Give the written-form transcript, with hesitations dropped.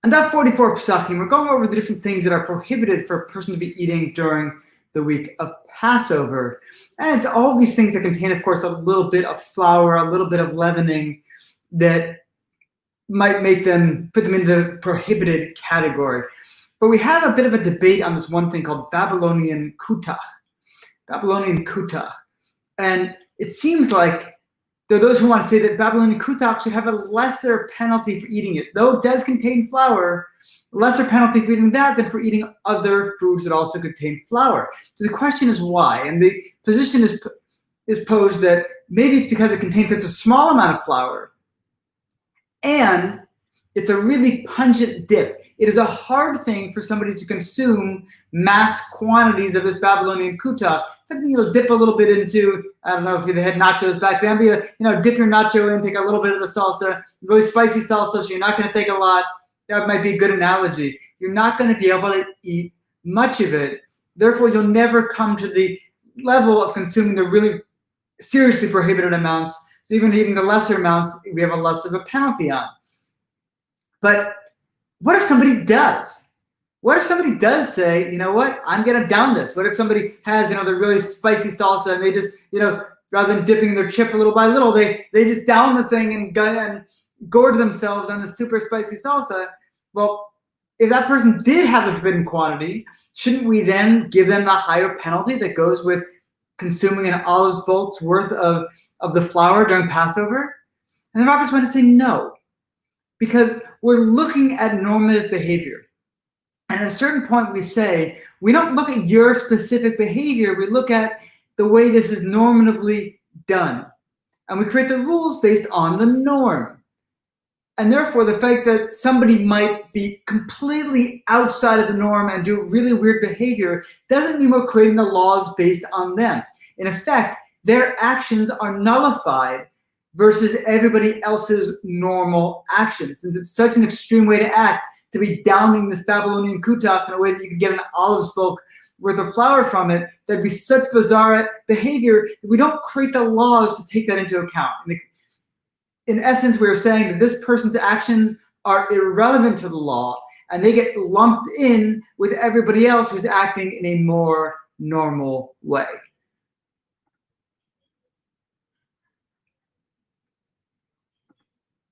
On Daf 44 Pesachim, we're going over the different things that are prohibited for a person to be eating during the week of Passover. And it's all of these things that contain, of course, a little bit of flour, a little bit of leavening that might make them, put them into the prohibited category. But we have a bit of a debate on this one thing called Babylonian kutach. Babylonian kutach. And it seems like there are those who want to say that Babylonian kutach should have a lesser penalty for eating it. Though it does contain flour, lesser penalty for eating that than for eating other foods that also contain flour. So the question is why? And the position is posed that maybe it's because it contains such a small amount of flour and it's a really pungent dip. It is a hard thing for somebody to consume mass quantities of this Babylonian kutach. Something you'll dip a little bit into. I don't know if they had nachos back then, but dip your nacho in, take a little bit of the salsa, really spicy salsa, so you're not going to take a lot. That might be a good analogy. You're not going to be able to eat much of it. Therefore, you'll never come to the level of consuming the really seriously prohibited amounts. So even eating the lesser amounts, we have a less of a penalty on. But what if somebody does? What if somebody does say, you know what, I'm going to down this? What if somebody has, the really spicy salsa and they just, rather than dipping their chip little by little, they just down the thing and gorge themselves on the super spicy salsa? Well, if that person did have a forbidden quantity, shouldn't we then give them the higher penalty that goes with consuming an olive bolt's worth of the flour during Passover? And the rabbis want to say no, because we're looking at normative behavior. And at a certain point we say, we don't look at your specific behavior, we look at the way this is normatively done. And we create the rules based on the norm. And therefore, the fact that somebody might be completely outside of the norm and do really weird behavior doesn't mean we're creating the laws based on them. In effect, their actions are nullified versus everybody else's normal actions. Since it's such an extreme way to act, to be downing this Babylonian kutach in a way that you could get an olive spoke worth of flour from it, that'd be such bizarre behavior that we don't create the laws to take that into account. In essence, we're saying that this person's actions are irrelevant to the law, and they get lumped in with everybody else who's acting in a more normal way.